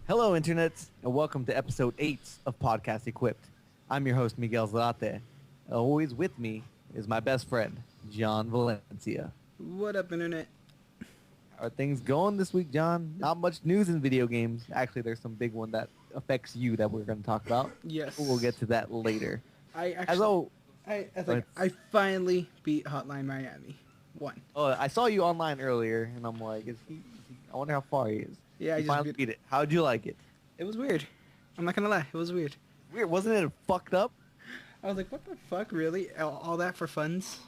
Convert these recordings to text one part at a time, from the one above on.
Hello, Internet, and welcome to episode 8 of Podcast Equipped. I'm your host, Miguel Zlate. Always with me is my best friend, John Valencia. What up, Internet? How are things going this week, John? Not much news in video games. Actually, there's some big one that affects you that we're going to talk about. Yes. We'll get to that later. I finally beat Hotline Miami. Won. I saw you online earlier, and I'm like, I wonder how far he is. Yeah, I you just finally beat it. How'd you like it? It was weird. I'm not gonna lie, it was weird. Weird, wasn't it fucked up? I was like, what the fuck, really? All that for funs?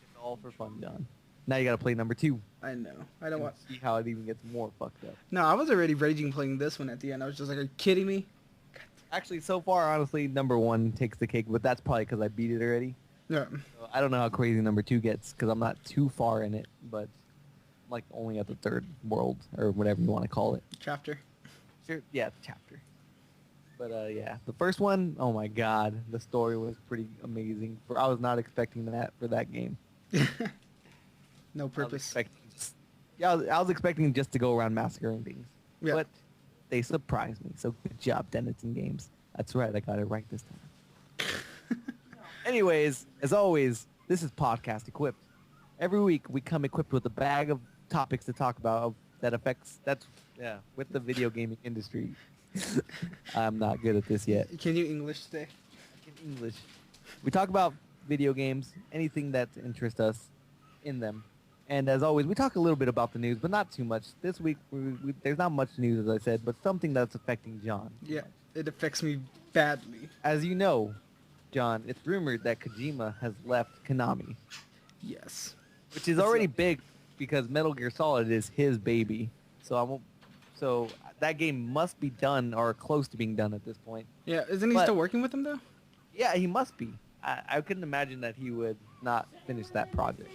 It's all for fun, John. Now you gotta play number 2. I know. I don't want. See how it even gets more fucked up. No, I was already raging playing this one at the end. I was just like, are you kidding me? Actually, so far, honestly, number 1 takes the cake, but that's probably because I beat it already. Yeah. So I don't know how crazy number 2 gets because I'm not too far in it, but like only at the 3rd world or whatever you want to call it. Chapter. Sure, yeah, chapter. But yeah, the first one, oh my god, the story was pretty amazing. I was not expecting that for that game. No purpose. I was expecting just to go around massacring things. Yeah. But they surprised me. So good job, Denison Games. That's right, I got it right this time. Anyways, as always, this is Podcast Equipped. Every week we come equipped with a bag of topics to talk about with the video gaming industry. I'm not good at this yet. Can you English stay? In English. We talk about video games, anything that interests us in them. And as always, we talk a little bit about the news, but not too much. This week, there's not much news, as I said, but something that's affecting John. Yeah, it affects me badly. As you know, John, it's rumored that Kojima has left Konami. Yes. Which is already big because Metal Gear Solid is his baby. So that game must be done or close to being done at this point. Yeah, isn't he still working with him though? Yeah, he must be. I couldn't imagine that he would not finish that project.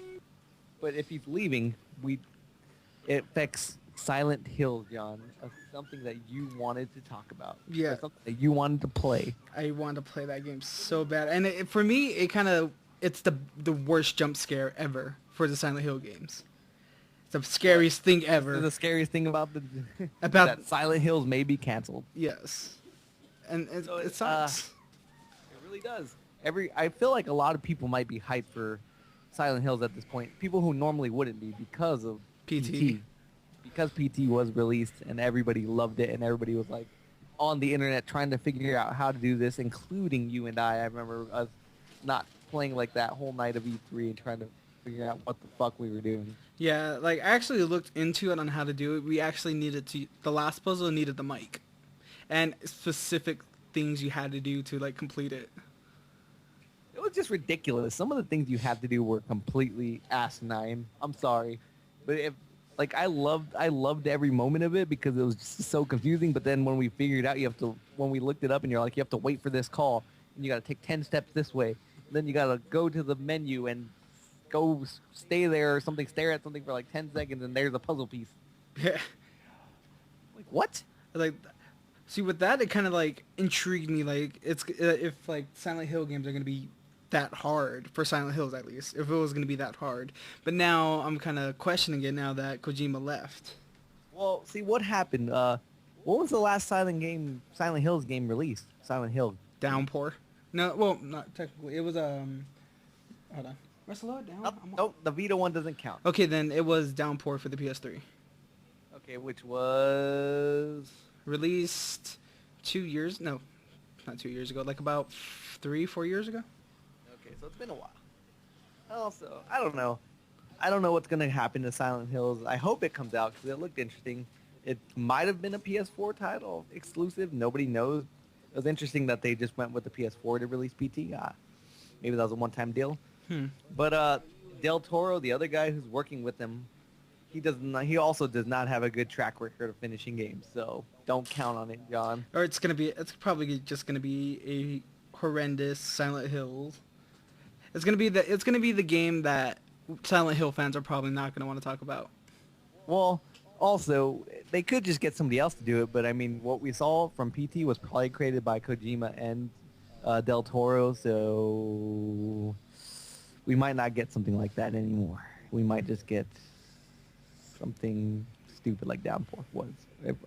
But if he's leaving, it affects Silent Hill, John. Something that you wanted to talk about. Yeah. Something that you wanted to play. I wanted to play that game so bad, and for me, it's the worst jump scare ever for the Silent Hill games. It's the scariest thing ever. The scariest thing about about that Silent Hills may be canceled. Yes, and it So sucks. It really does. I feel like a lot of people might be hyped for Silent Hills at this point. People who normally wouldn't be because of PT. Because PT was released and everybody loved it and everybody was like on the internet trying to figure out how to do this, including you and I. I remember us not playing like that whole night of E3 and trying to figure out what the fuck we were doing. Yeah, like I actually looked into it on how to do it. We actually the last puzzle needed the mic, and specific things you had to do to like complete it. It was just ridiculous. Some of the things you had to do were completely asinine. I'm sorry, but I loved every moment of it because it was just so confusing. But then when we figured out, when we looked it up, and you're like, you have to wait for this call, and you got to take 10 steps this way. And then you got to go to the menu and go stay there or something, stare at something for like 10 seconds, and there's a puzzle piece. Yeah. Like, what? Like, see, with that, it kind of like intrigued me. Like, it's if like Silent Hill games are gonna be that hard for Silent Hills, at least if it was gonna be that hard. But now I'm kind of questioning it now that Kojima left. Well, see what happened. What was the last Silent Hills game released? Silent Hill. Downpour. No, well, not technically. It was hold on. Slow it down. Nope, the Vita one doesn't count. Okay, then it was Downpour for the PS3. Okay, which was released 2 years. No, not 2 years ago. Like about 3-4 years ago. Okay, so it's been a while. Also, I don't know. I don't know what's going to happen to Silent Hills. I hope it comes out because it looked interesting. It might have been a PS4 title exclusive. Nobody knows. It was interesting that they just went with the PS4 to release PT. Maybe that was a one-time deal. But Del Toro, the other guy who's working with him, he also does not have a good track record of finishing games. So don't count on it, John. Or it's probably just gonna be a horrendous Silent Hills. It's gonna be the game that Silent Hill fans are probably not gonna want to talk about. Well, also they could just get somebody else to do it, but I mean, what we saw from PT was probably created by Kojima and Del Toro, so we might not get something like that anymore. We might just get something stupid like Downpour was.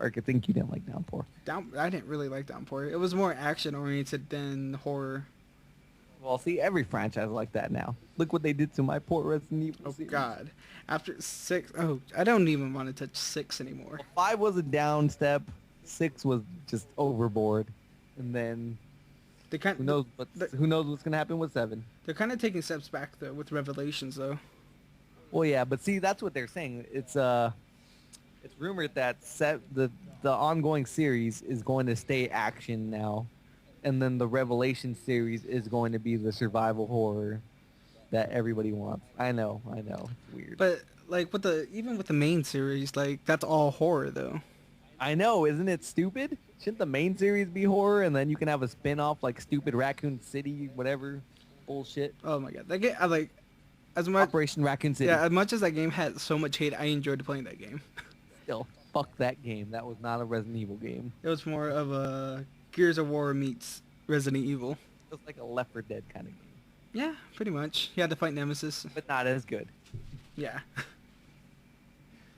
I think you didn't like Downpour. I didn't really like Downpour. It was more action oriented than horror. Well, see, every franchise like that now. Look what they did to my poor Resident Evil Oh series. God! After 6, oh, I don't even want to touch 6 anymore. Well, 5 was a down step. 6 was just overboard, and then They kind who knows what's gonna happen with 7. They're kind of taking steps back though with Revelations though. Well, yeah, but see, that's what they're saying. It's rumored that the ongoing series is going to stay action now, and then the Revelation series is going to be the survival horror that everybody wants. I know, it's weird. But like even with the main series, like that's all horror though. I know, isn't it stupid? Shouldn't the main series be horror, and then you can have a spin-off like Stupid Raccoon City, whatever bullshit? Oh my God, that game I like as much. Operation Raccoon City. Yeah, as much as that game had so much hate, I enjoyed playing that game. Still, fuck that game. That was not a Resident Evil game. It was more of a Gears of War meets Resident Evil. It was like a Left 4 Dead kind of game, Yeah, pretty much. You had to fight Nemesis. but not as good. Yeah.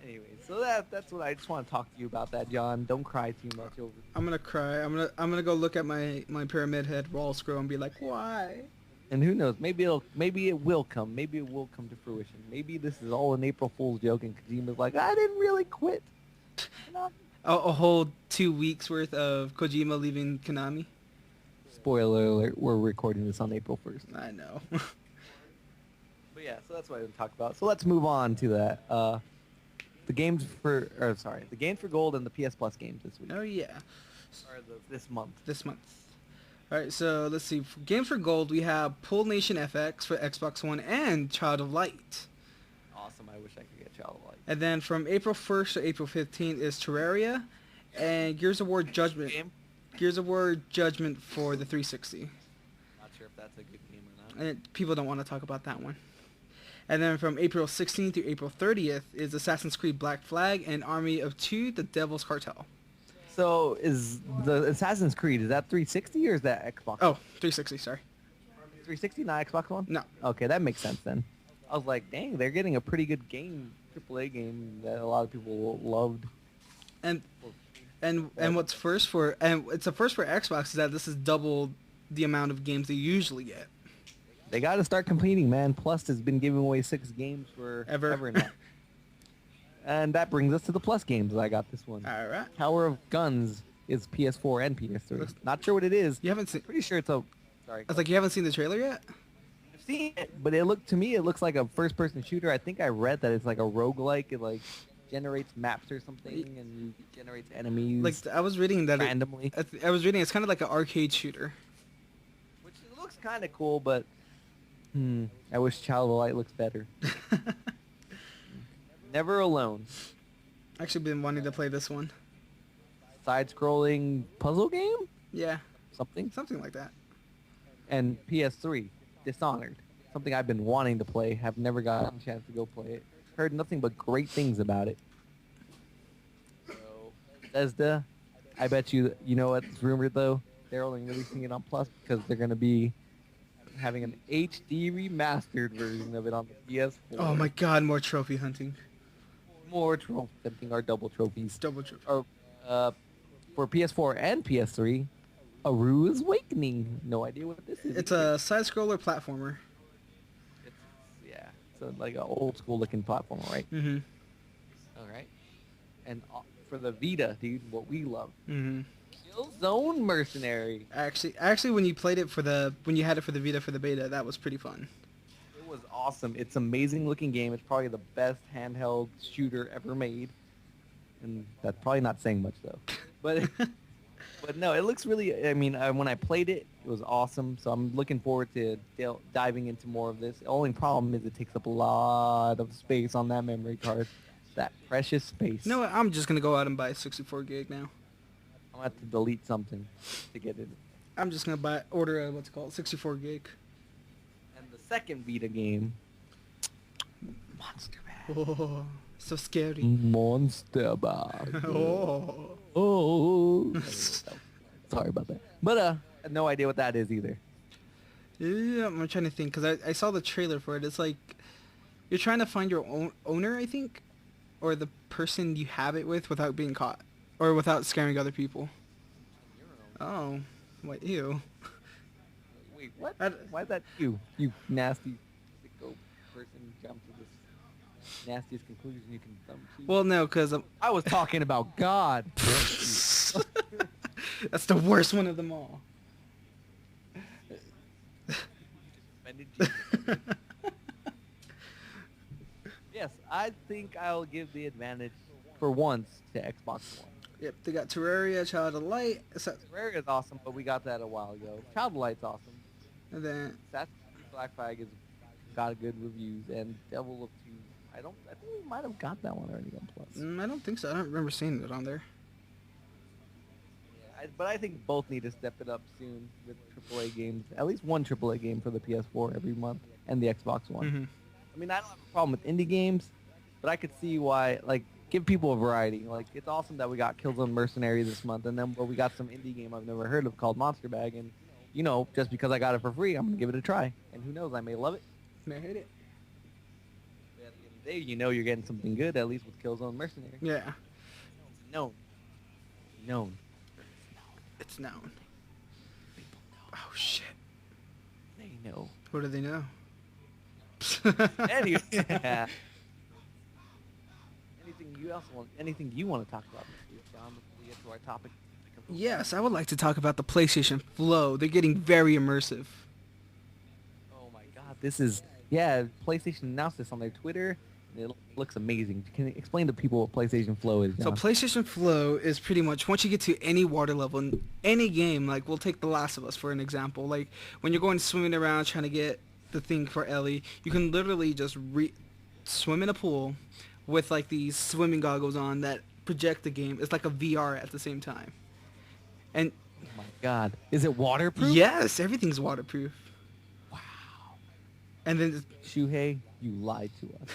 Anyway, so that's what I just want to talk to you about that, John. Don't cry too much over. I'm gonna cry. I'm gonna go look at my Pyramid Head wall scroll and be like, why? And who knows? Maybe it will come. Maybe it will come to fruition. Maybe this is all an April Fool's joke, and Kojima's like, I didn't really quit. You know? A whole 2 weeks worth of Kojima leaving Konami. Spoiler alert: we're recording this on April 1st. I know. But yeah, so that's what I want to talk about. So let's move on to that. The games for Gold and the PS Plus games this week. Oh yeah. This month. This month. All right, so let's see. For games for Gold, we have Pool Nation FX for Xbox One and Child of Light. Awesome. I wish I could get Child of Light. And then from April 1st to April 15th is Terraria and Gears of War Judgment. Game? Gears of War Judgment for the 360. Not sure if that's a good game or not. And people don't want to talk about that one. And then from April 16th to April 30th is Assassin's Creed Black Flag and Army of Two, The Devil's Cartel. So is the Assassin's Creed, is that 360 or is that Xbox? Oh, 360, sorry. 360, not Xbox One? No. Okay, that makes sense then. I was like, dang, they're getting a pretty good game, AAA game that a lot of people loved. And what's first for, and it's a first for Xbox is that this is double the amount of games they usually get. They got to start completing, man. Plus has been giving away 6 games for ever now. And that brings us to the Plus games. I got this one. All right. Tower of Guns is PS4 and PS3. Not sure what it is. You haven't seen? Pretty sure it's a. Sorry. I was like, you haven't seen the trailer yet? I've seen it, but it looks like a first-person shooter. I think I read that it's like a roguelike. It like generates maps or something and generates enemies. Like I was reading that randomly. I was reading it's kind of like an arcade shooter. Which looks kind of cool, but I wish Child of Light looks better. Never Alone. Actually been wanting to play this one. Side-scrolling puzzle game? Yeah. Something like that. And PS3, Dishonored. Something I've been wanting to play. Have never gotten a chance to go play it. Heard nothing but great things about it. So, Bethesda, I bet you know what's rumored though? They're only releasing it on Plus because they're going to be having an HD remastered version of it on the PS4. Oh my god, more trophy hunting. More trophy hunting or double trophies. Double trophy. Or, for PS4 and PS3, Aru's Awakening. No idea what this is. It's a side-scroller platformer. Yeah, so like an old school looking platform, right? Mm-hmm. All right. And for the Vita, dude, what we love. Mm-hmm. Killzone Mercenary. Actually, when you played it when you had it for the Vita for the beta, that was pretty fun. It was awesome. It's an amazing looking game. It's probably the best handheld shooter ever made. And that's probably not saying much though. But but no, it looks really. I mean, when I played it, it was awesome. So I'm looking forward to diving into more of this. The only problem is it takes up a lot of space on that memory card. That precious space. You know what? I'm just gonna go out and buy a 64 gig now. I'm gonna have to delete something to get it. I'm just gonna order a 64 gig. And the second Vita game, Monster Bag. Oh, so scary. Monster Bag. Oh. Oh. Sorry about that. But I had no idea what that is either. Yeah, I'm trying to think because I saw the trailer for it. It's like you're trying to find your own owner, I think. or the person you have it with without being caught, or without scaring other people? Oh, what ew. Wait, what? Why is that you? You nasty, sicko person jump to this nastiest conclusion you can come to. Well, no, because I was talking about God. that's the worst one of them all. Yes, I think I'll give the advantage for once to Xbox One. Yep, they got Terraria, Child of Light, Terraria is awesome, but we got that a while ago. Child of Light's awesome. and then Assassin's Creed Black Flag has got good reviews, and Devil of Two. I think we might have got that one already on Plus. I don't think so. I don't remember seeing it on there. Yeah, but I think both need to step it up soon with AAA games. At least one AAA game for the PS4 every month and the Xbox One. Mm-hmm. I mean, I don't have a problem with indie games, but I could see why, like, give people a variety. Like, it's awesome that we got Killzone Mercenary this month, and then we got some indie game I've never heard of called Monster Bag, and, you know, just because I got it for free, I'm going to give it a try. And who knows, I may love it. May hate it. But at the end of the day, you know you're getting something good, at least with Killzone Mercenary. Yeah. Known. Known. It's known. Oh, shit. They know. What do they know? Anyway. Anything you want to talk about this week, John, before we get to our topic? Yes, I would like to talk about the PlayStation Flow. They're getting very immersive. Oh my god, PlayStation announced this on their Twitter. It looks amazing. Can you explain to people what PlayStation Flow is, John? So PlayStation Flow is pretty much once you get to any water level in any game, like we'll take The Last of Us for an example. Like when you're going swimming around trying to get the thing for Ellie, you can literally just swim in a pool with like these swimming goggles on that project the game. It's like a VR at the same time. And oh my god, is it waterproof? Yes, everything's waterproof. Wow. And then Shuhei, you lied to us.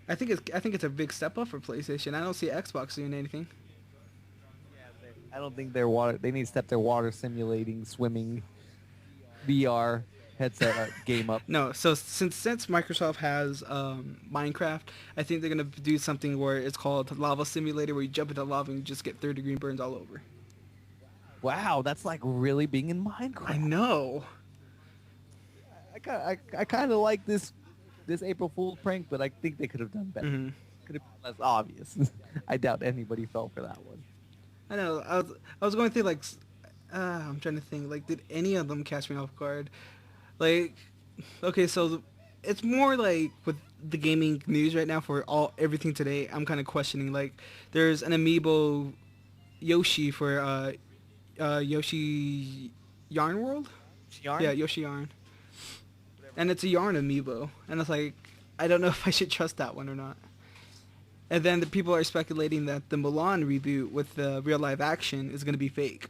I think it's a big step up for PlayStation. I don't see Xbox doing anything. I don't think they need to step their water simulating swimming VR headset game up. No, so since Microsoft has Minecraft, I think they're gonna do something where it's called Lava Simulator, where you jump into lava and you just get 30-degree burns all over. Wow, that's like really being in Minecraft. I know. I kind of like this April Fool's prank, but I think they could have done better. Mm-hmm. Could have been less obvious. I doubt anybody fell for that one. I know. I was going through like, I'm trying to think. Like, did any of them catch me off guard? Like, okay, so it's more like with the gaming news right now for everything today. I'm kind of questioning. Like, there's an amiibo Yoshi for Yoshi Yarn World. Yarn? Yeah, Yoshi Yarn. And it's a yarn amiibo, and it's like, I don't know if I should trust that one or not. And then the people are speculating that the Mulan reboot with the real live action is going to be fake.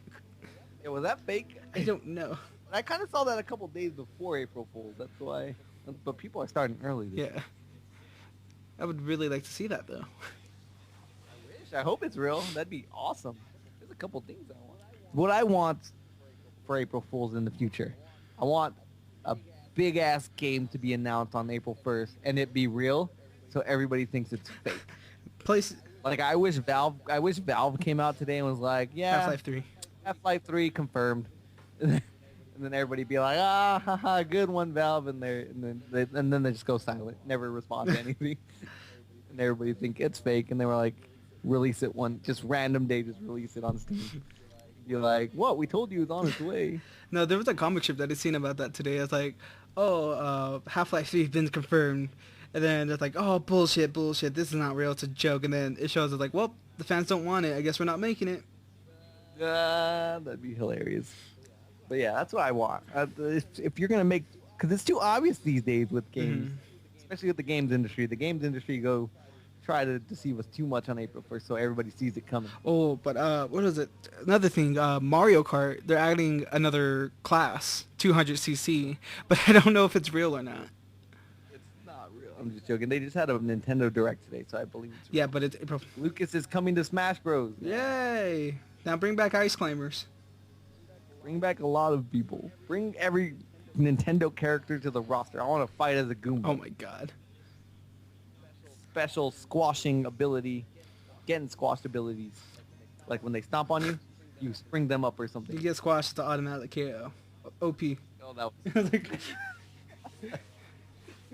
Yeah, was that fake? I don't know. I kind of saw that a couple days before April Fool's. That's why. But people are starting early. Yeah. I would really like to see that, though. I hope it's real. That'd be awesome. There's a couple things I want. What I want for April Fool's in the future, I want a big ass game to be announced on April 1st and it be real, so everybody thinks it's fake. Like I wish Valve came out today and was like, yeah, Half-Life 3 confirmed, and then everybody be like, haha, good one, Valve, and then they just go silent, never respond to anything, and everybody think it's fake, and they were like, release it just random day, just release it on Steam. You're like, what? We told you it's on its way. No, there was a comic strip that I seen about that today. It's like, Half-Life 3 has been confirmed. And then it's like, oh, bullshit, this is not real, it's a joke. And then it shows it's like, well, the fans don't want it. I guess we're not making it. That'd be hilarious. But yeah, that's what I want. If you're going to make... Because it's too obvious these days with games. Especially with the games industry. The games industry try to deceive us too much on April 1st so everybody sees it coming. Oh, but what is it? Another thing, Mario Kart, they're adding another class, 200cc, but I don't know if it's real or not. It's not real. I'm just joking. They just had a Nintendo Direct today, so I believe it's real. Yeah, but it's April. Lucas is coming to Smash Bros. Yay! Now bring back Ice Climbers. Bring back a lot of people. Bring every Nintendo character to the roster. I want to fight as a Goomba. Oh my god. special squashing ability, getting squashed abilities. Like when they stomp on you, you spring them up or something. You get squashed to automatic KO. OP. Oh, that was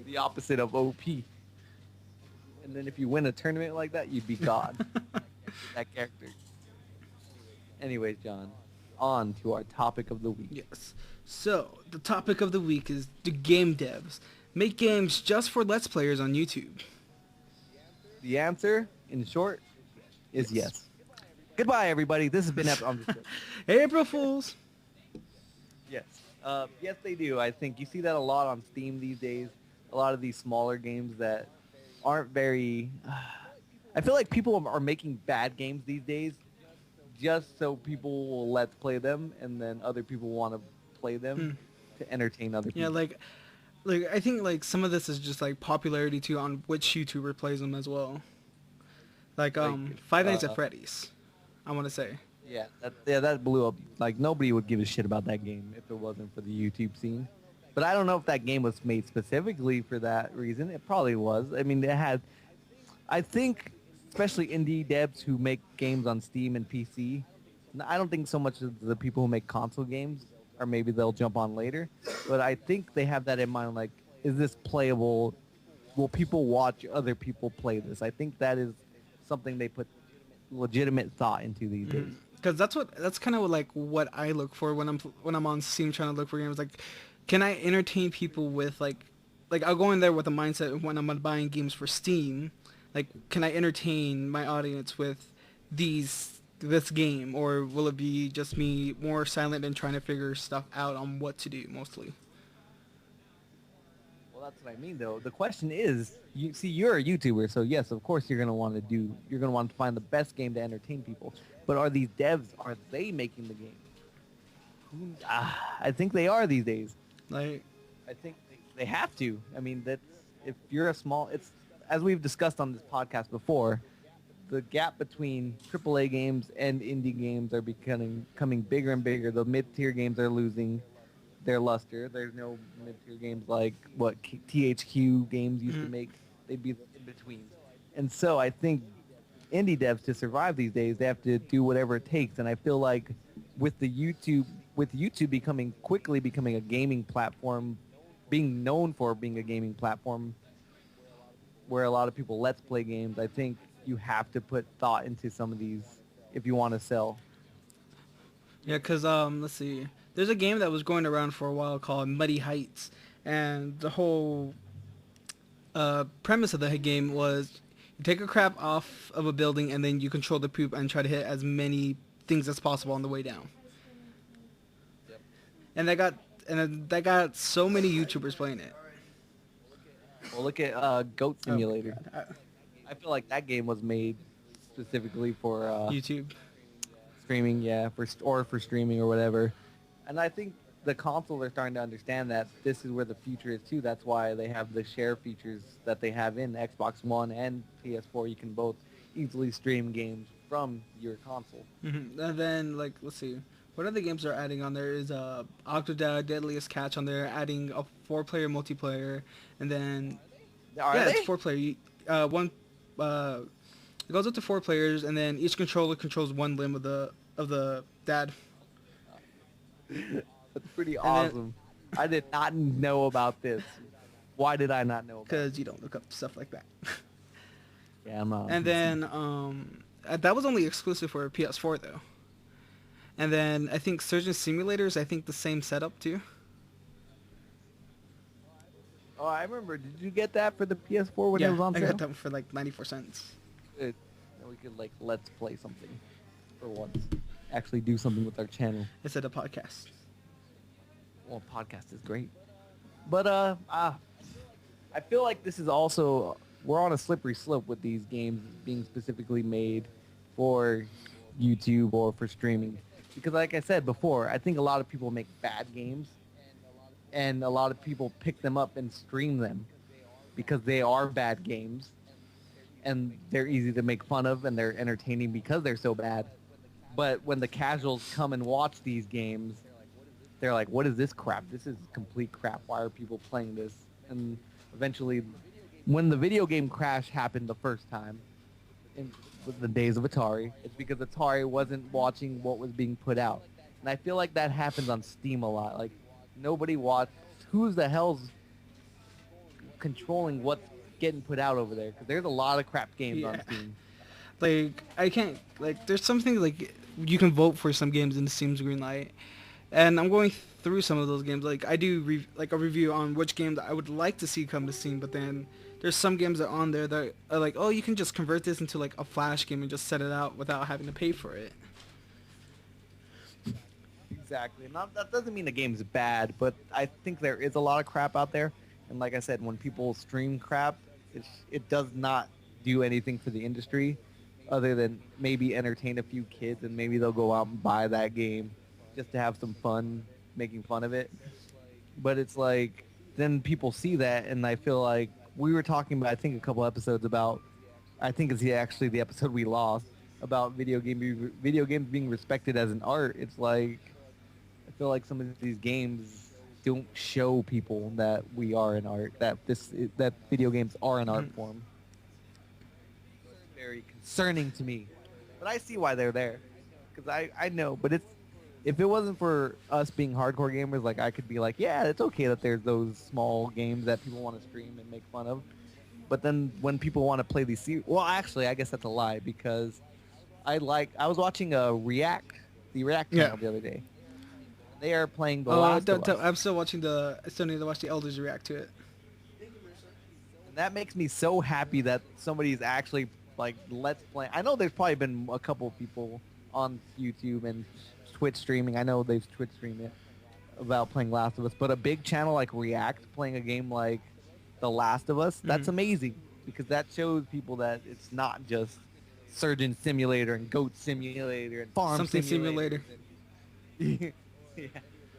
the opposite of OP. And then if you win a tournament like that, you'd be God. That character. Anyways, John, on to our topic of the week. Yes. So, the topic of the week is the game devs make games just for Let's Players on YouTube. The answer, in short, is yes. Goodbye, everybody. This has been... I'm just kidding. April Fools! Yes. Yes, they do. I think you see that a lot on Steam these days. A lot of these smaller games that aren't very... I feel like people are making bad games these days just so people will let's play them, and then other people want to play them to entertain other people. Yeah, like I think like some of this is just like popularity too on which YouTuber plays them as well. Like Five Nights at Freddy's, I want to say. Yeah, that blew up. Like nobody would give a shit about that game if it wasn't for the YouTube scene. But I don't know if that game was made specifically for that reason. It probably was. I mean, it had. I think, especially indie devs who make games on Steam and PC. I don't think so much of the people who make console games, or maybe they'll jump on later. But I think they have that in mind. Like, is this playable? Will people watch other people play this? I think that is something they put legitimate thought into these days. Because that's kind of like what I look for when I'm on Steam trying to look for games. Like, can I entertain people with like I'll go in there with a mindset when I'm buying games for Steam. Like, can I entertain my audience with this game, or will it be just me more silent and trying to figure stuff out on what to do mostly? Well, that's what I mean, though. The question is, you're a YouTuber, so yes, of course you're gonna want to find the best game to entertain people. But are these devs? Are they making the game? I think they are these days. Like, I think they have to. I mean, if you're it's as we've discussed on this podcast before, the gap between AAA games and indie games are becoming bigger and bigger. The mid-tier games are losing their luster. There's no mid-tier games like what THQ games used to make. They'd be in between. And so I think indie devs, to survive these days, they have to do whatever it takes. And I feel like with YouTube quickly becoming a gaming platform, being known for being a gaming platform, where a lot of people let's play games, I think you have to put thought into some of these if you want to sell. yeah, because let's see, there's a game that was going around for a while called Muddy Heights, and the whole premise of the game was you take a crap off of a building and then you control the poop and try to hit as many things as possible on the way down. Yep. And that got so many YouTubers playing it. Well, look at Goat Simulator. Oh, I feel like that game was made specifically for YouTube streaming, yeah, for streaming or whatever. And I think the consoles are starting to understand that this is where the future is too. That's why they have the share features that they have in Xbox One and PS4. You can both easily stream games from your console. Mm-hmm. And then, like, let's see, what other games are adding on there is Octodad, Deadliest Catch on there, adding a 4-player multiplayer, and then it's 4-player. It goes up to 4 players, and then each controller controls one limb of the dad. That's pretty awesome. I did not know about this. Why did I not know about it? Because you don't look up stuff like that. Yeah, I'm not. And then that was only exclusive for PS4 though. And then I think Surgeon Simulators, I think the same setup too. Oh, I remember. Did you get that for the PS4 when it was on sale? I got that for like 94 cents. We could like let's play something for once. Actually do something with our channel. Instead of podcast. Well, podcast is great. But I feel like this is also, we're on a slippery slope with these games being specifically made for YouTube or for streaming. Because like I said before, I think a lot of people make bad games and a lot of people pick them up and stream them because they are bad games and they're easy to make fun of and they're entertaining because they're so bad. But when the casuals come and watch these games, they're like, what is this crap? This is complete crap. Why are people playing this? And eventually when the video game crash happened the first time in the days of Atari, it's because Atari wasn't watching what was being put out. And I feel like that happens on Steam a lot. Like, nobody watch. Who's the hell's controlling what's getting put out over there? Because there's a lot of crap games on Steam. Like, I can't, like, there's something, like, you can vote for some games in Steam's Greenlight. And I'm going through some of those games. Like, I do, like, a review on which games I would like to see come to Steam, but then there's some games that are on there that are like, oh, you can just convert this into, like, a Flash game and just set it out without having to pay for it. Exactly. Not, that doesn't mean the game's bad, but I think there is a lot of crap out there. And like I said, when people stream crap, it does not do anything for the industry other than maybe entertain a few kids, and maybe they'll go out and buy that game just to have some fun making fun of it. But it's like, then people see that, and I feel like we were talking about, I think, a couple episodes about, I think it's actually the episode we lost, about video games being respected as an art. It's like, I feel like some of these games don't show people that we are an art, that video games are an art form. Very concerning to me, but I see why they're there, because I know. But if it wasn't for us being hardcore gamers, like, I could be like, yeah, it's okay that there's those small games that people want to stream and make fun of. But then when people want to play these, well, actually, I guess that's a lie, because I was watching the React channel the other day. They are playing The Last of Us. I'm still watching I still need to watch the elders react to it. And that makes me so happy that somebody's actually, like, let's play. I know there's probably been a couple of people on YouTube and Twitch streaming. I know they've Twitch streamed it about playing Last of Us, but a big channel like React playing a game like The Last of Us, that's amazing, because that shows people that it's not just Surgeon Simulator and Goat Simulator and Farm Simulator. Yeah.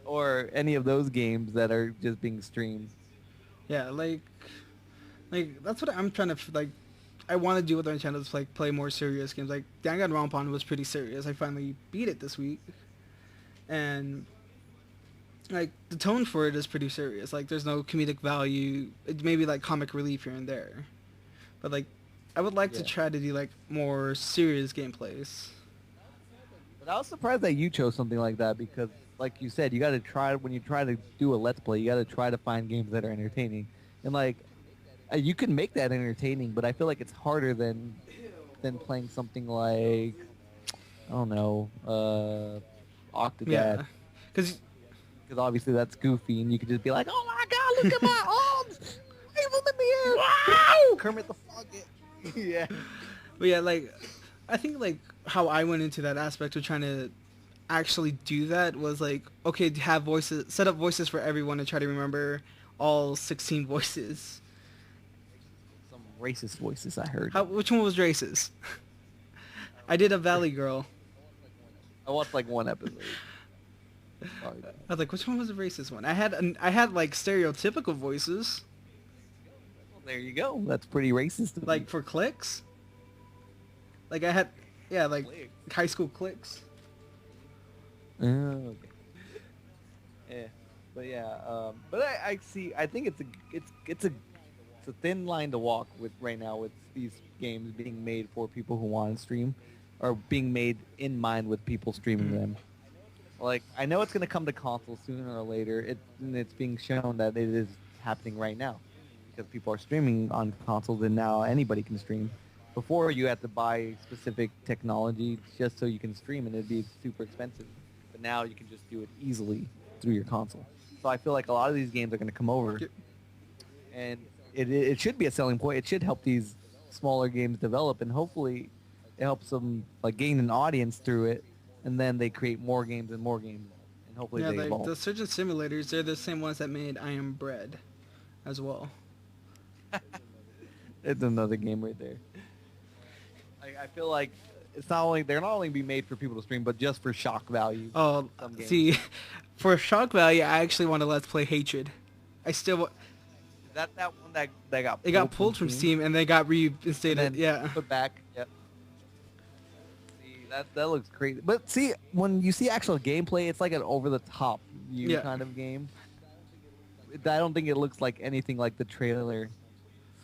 Or any of those games that are just being streamed. Yeah, like that's what I'm trying to, like, I want to do with my channel is, like, play more serious games. Like, Danganronpa was pretty serious. I finally beat it this week. And, like, the tone for it is pretty serious. Like, there's no comedic value. It may be, like, comic relief here and there. But, like, I would like to try to do, like, more serious gameplays. But I was surprised that you chose something like that, because, like you said, you got to try, when you try to do a Let's Play, you got to try to find games that are entertaining. And, like, you can make that entertaining, but I feel like it's harder than playing something like, I don't know, Octodad. Yeah, because obviously that's goofy, and you could just be like, oh my god, look at my arms! Wave them in the air! Wow! Kermit the Frog. Yeah. But yeah, like, I think, like, how I went into that aspect of trying to actually do that was, like, okay, have voices, set up voices for everyone and try to remember all 16 voices. Some racist voices I heard. Which one was racist? I did a Valley Girl. I watched, like, one episode. I was like, which one was the racist one? I had like stereotypical voices. Well, there you go. That's pretty racist. Like for clicks. Like I had, yeah, like high school clicks. Oh, okay. Yeah, but yeah, but I see. I think it's a thin line to walk with right now with these games being made for people who want to stream, or being made in mind with people streaming them. Like, I know it's going to come to consoles sooner or later. It's being shown that it is happening right now, because people are streaming on consoles, and now anybody can stream. Before, you had to buy specific technology just so you can stream, and it'd be super expensive. But now you can just do it easily through your console. So I feel like a lot of these games are going to come over, and it should be a selling point. It should help these smaller games develop, and hopefully it helps them, like, gain an audience through it. And then they create more games and more games, and hopefully they evolve. The Surgeon Simulators, they're the same ones that made I Am Bread as well. It's another game right there. I feel like they're not only being made for people to stream, but just for shock value. Oh, see, for shock value, I actually want to Let's Play Hatred. I still want... Is that one that got pulled? It got pulled from Steam, and they got reinstated, yeah. Put back, yep. That looks crazy. But see, when you see actual gameplay, it's like an over-the-top view kind of game. I don't think it looks like anything like the trailer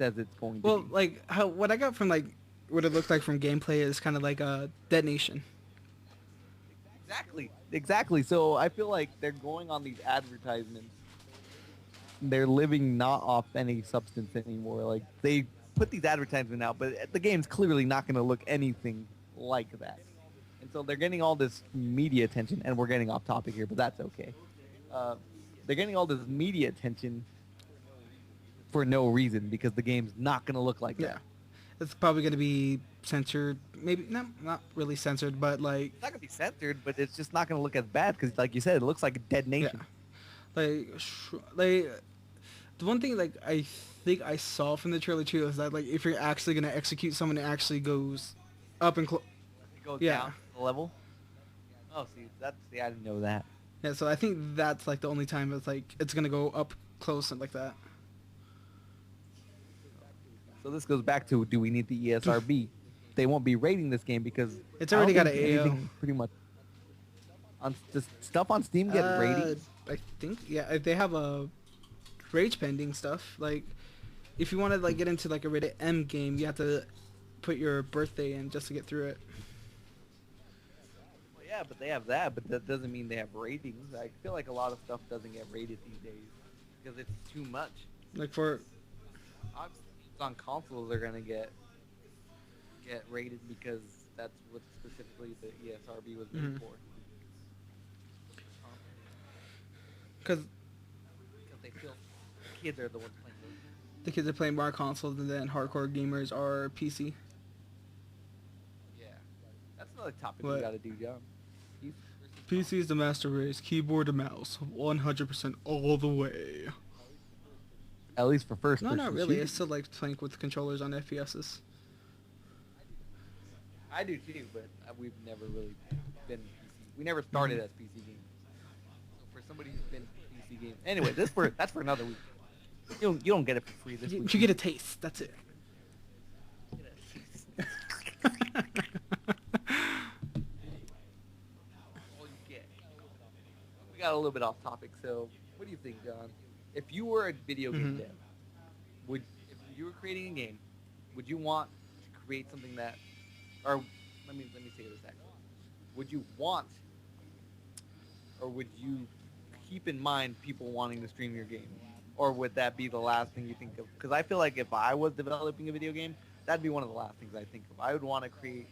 says it's going to Well, be. like what I got from like what it looked like from gameplay is kind of like a Dead Nation. Exactly. So I feel like they're going on these advertisements. They're living not off any substance anymore. Like they put these advertisements out, but the game's clearly not going to look anything like that. And so they're getting all this media attention, and we're getting off topic here, but that's okay. Uh, they're getting all this media attention for no reason because the game's not going to look like Yeah. that. It's probably going to be censored. Maybe not really censored, but like It's not going to be censored, but it's just not going to look as bad because, like you said, it looks like a Dead Nation. like the one thing like I think I saw from the trailer too is that like if you're actually going to execute someone, it actually goes up and It goes Yeah. down the level. Oh, see, I didn't know that. yeah. So I think that's like the only time it's like it's going to go up close and like that. So this goes back to, do we need the ESRB? They won't be rating this game because It's I don't already got think an AO. anything pretty much. Does stuff on Steam get ratings? I think yeah, they have a rage pending stuff. Like if you want to like get into like a rated M game, you have to put your birthday in just to get through it. Well, yeah, but they have that, but that doesn't mean they have ratings. I feel like a lot of stuff doesn't get rated these days because it's too much. Like for Obviously, on consoles are gonna get rated because that's what specifically the ESRB was made Mhm. for. because Because they feel kids are the ones playing those. the kids are playing more consoles and then hardcore gamers are PC. Yeah, that's another topic What? we gotta do, John. PC versus PC is the master race, keyboard to mouse, 100% all the way. At least for first No, person not really. shooters. It's still like playing with controllers on FPSs. I do too, but we've never really been PC. We never started as PC gamers. So for somebody who's been PC gaming, anyway, that's for another week. You don't get it for free this You, week. you get a taste. That's it. All you get. We got a little bit off topic, so what do you think, John? If you were a video game Mhm. dev, if you were creating a game, would you want to create something that, or let me say this actually, would you want, or would you keep in mind people wanting to stream your game, or would that be the last thing you think of? Because I feel like if I was developing a video game, that'd be one of the last things I think of. I would want to create,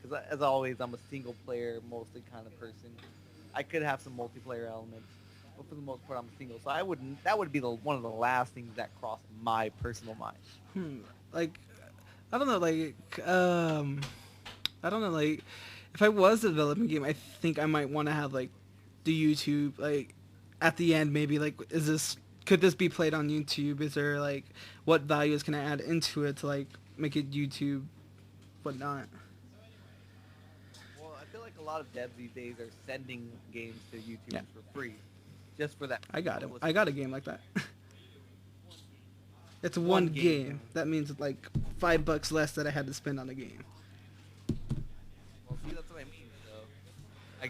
because as always, I'm a single player mostly kind of person. I could have some multiplayer elements, but for the most part, I'm single. So that would be one of the last things that crossed my personal mind. Like, I don't know, like, I don't know, like, if I was a developing game, I think I might want to have, like, the YouTube, like, at the end, maybe, like, could this be played on YouTube? Is there, like, what values can I add into it to, like, make it YouTube, whatnot? Well, I feel like a lot of devs these days are sending games to YouTube Yeah. for free, just for that. I got it. publicity. I got a game like that. It's One one game. game. That means, like, $5 less that I had to spend on the game. Well, see, that's what I mean. So, I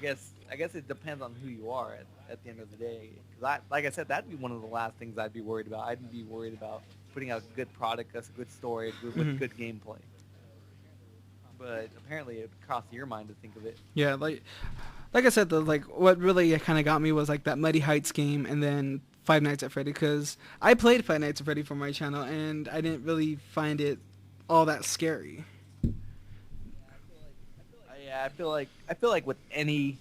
guess it depends on who you are at the end of the day. Because like I said, that'd be one of the last things I'd be worried about. I'd be worried about putting out a good product, a good story, with Mhm. good gameplay. But apparently, it crossed your mind to think of it. Yeah, like I said, though, like what really kind of got me was like that Muddy Heights game, and then Five Nights at Freddy, because I played Five Nights at Freddy for my channel, and I didn't really find it all that scary. Yeah, I feel like with any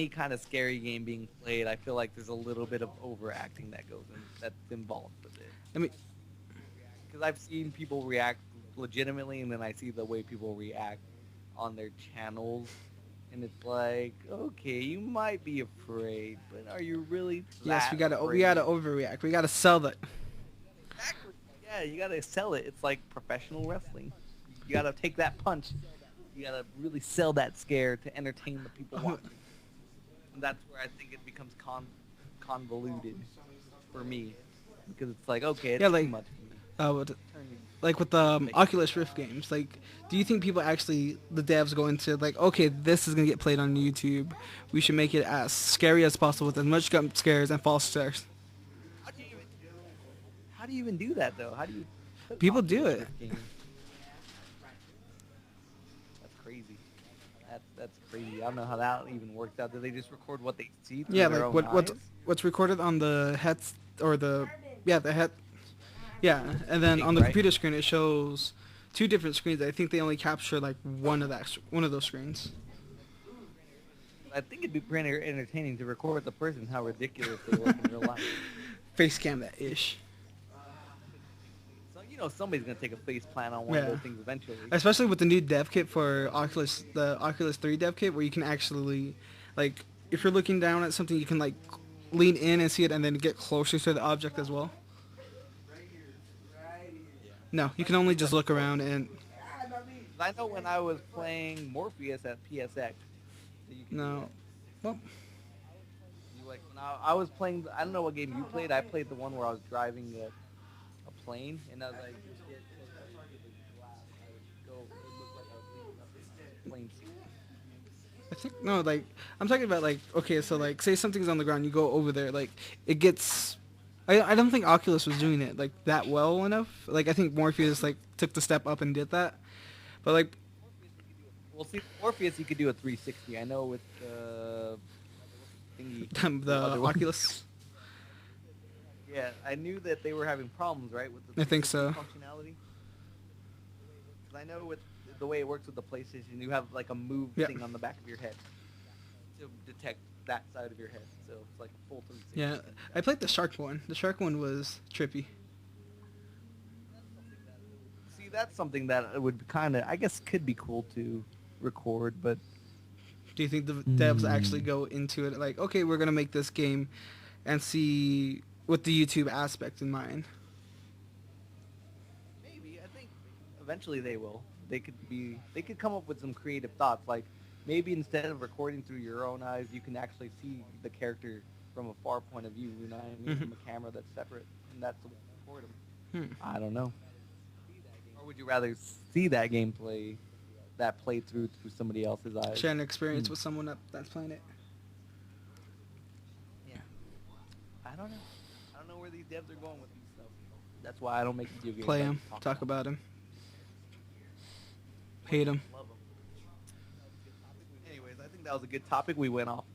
kind of scary game being played, I feel like there's a little bit of overacting that's involved with it. I mean, Because I've seen people react legitimately, and then I see the way people react on their channels, and it's like, okay, you might be afraid, but are you really? yes, that we gotta afraid? overreact. We gotta sell that. Exactly. Yeah, you gotta sell it. It's like professional wrestling. You gotta take that punch. You gotta really sell that scare to entertain the people watching. And that's where I think it becomes convoluted for me, because it's like, okay, it's Yeah, too like, much for me. Like with the Oculus Rift games, like, do you think people actually, the devs go into like, okay, this is gonna get played on YouTube, we should make it as scary as possible with as much jump scares and false scares? How do you even do that though? How do you? Put People do Oculus in it. this game? That's crazy. That's crazy. I don't know how that even works out. Do they just record what they see through Yeah, their like own eyes? what's recorded on the heads or the head. Yeah, and then on the Right. computer screen it shows two different screens. I think they only capture like one of those screens. I think it'd be pretty entertaining to record the person how ridiculous they look in real life. Face cam that ish. So somebody's gonna take a face plant on one of Yeah. those things eventually. Especially with the new dev kit for Oculus, the Oculus 3 dev kit, where you can actually, like, if you're looking down at something, you can like lean in and see it, and then get closer to the object as well. No, you can only just look around and. I know when I was playing Morpheus at PSX. that you could do No. that. Well, Like when I was playing, I don't know what game you played. I played the one where I was driving a plane, and I was like, go. It looked like I was leaving up in a plane seat. I think no, like I'm talking about like okay, so like say something's on the ground, you go over there, like it gets. I don't think Oculus was doing it like that well enough. Like I think Morpheus like took the step up and did that, but like Well, see, Morpheus you could do a 360. I know with thingy. the other one. Oculus. Yeah, I knew that they were having problems, right, with the I think so. 360 functionality. Because I know with the way it works with the PlayStation, you have like a move Yeah. thing on the back of your head to detect that side of your head. So it's like a full 360. Yeah, I played the shark one. The shark one was trippy. See, that's something that would kind of, I guess, could be cool to record, but Do you think the devs actually go into it like, okay, we're gonna make this game, and see with the YouTube aspect in mind? maybe. I think eventually they will. They could come up with some creative thoughts, like maybe instead of recording through your own eyes, you can actually see the character from a far point of view, you know what I mean? Mhm. From a camera that's separate, and that's the way to record them. Hmm. I don't know. Or would you rather see that gameplay, that played through somebody else's eyes? Share an experience Hmm. with someone that's playing it. Yeah. I don't know. I don't know where these devs are going with these stuff. That's why I don't make video games. Play I him, just talk about him, hate him. Love 'em. Anyways, I think that was a good topic. We went off.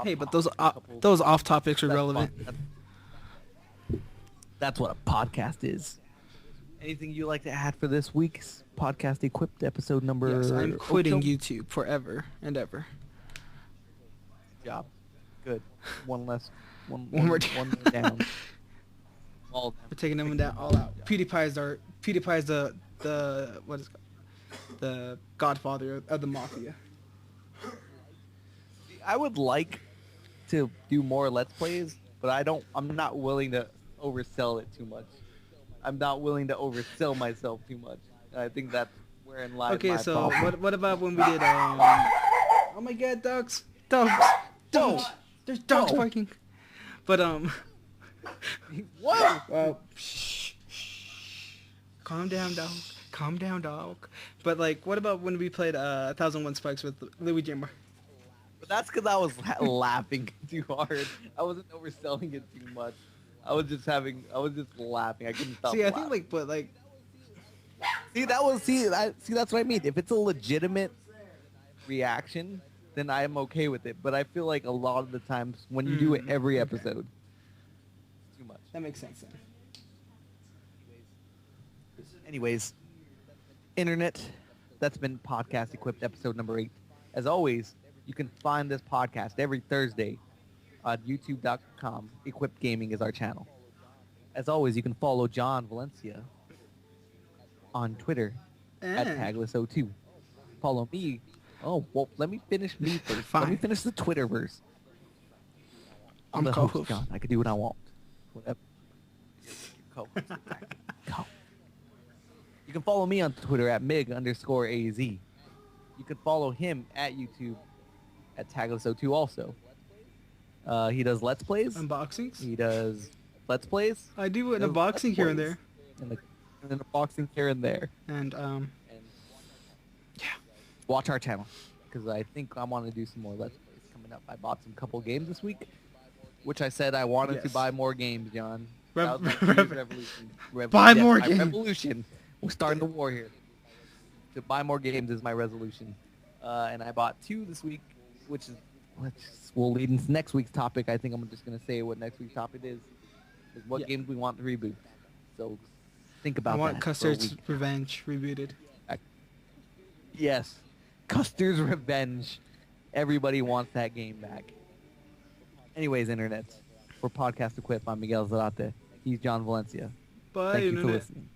Hey, but topic a couple- those off topics are That's relevant. fun. That's what a podcast is. Anything you like to add for this week's podcast equipped episode number? Yes, I'm quitting Ocho? YouTube forever and ever. Good job. Good. One less. One more down. One more down. All We're taking them down all out. PewDiePie's the what is it called? The godfather of the mafia. I would like to do more Let's Plays, but I'm not willing to oversell it too much. I'm not willing to oversell myself too much. And I think that's wherein lies Okay, my so problem. what about when we did oh my god, dogs. There's dogs Whoa. barking. But Whoa! shh. Calm down, dog. Calm down, dog. But like, what about when we played 1001 Spikes with Louis Jimmer? But that's because I was laughing too hard. I wasn't overselling it too much. I was just laughing. I couldn't stop See, I laughing. think like, that's what I mean. If it's a legitimate reaction, then I am okay with it. But I feel like a lot of the times when you do it every episode, it's too much. that makes sense then. Anyways, internet, that's been Podcast Equipped episode number 8. As always, you can find this podcast every Thursday on youtube.com. Equipped Gaming is our channel. As always, you can follow John Valencia on Twitter at Tagless02. Follow me. Oh, well, let me finish me first. Let me Fine. finish the Twitterverse. I'm the host, co-host. John. I can do what I want. Whatever. Co-host. Go. You can follow me on Twitter at mig_AZ. You can follow him at YouTube at Tagless02 also. He does Let's Plays. Unboxings? He does Let's Plays. I do an Does unboxing Let's here and Plays. there. And an unboxing here and there. And And yeah. watch our channel, because I think I want to do some more Let's Plays coming up. I bought some couple games this week, which I said I wanted to Yes. buy more games, John. That was my New Year's revolution. Buy Yes, more my games. revolution. We're starting the war here. To buy more games is my resolution. And I bought 2 this week, which will lead into next week's topic. I think I'm just going to say what next week's topic is what games we want to reboot. So think about that. I want Custard's Revenge rebooted. Yes. Custer's Revenge. Everybody wants that game back. Anyways, Internet. For Podcast Equip, I'm Miguel Zarate. He's John Valencia. Bye, Thank you Internet. for listening.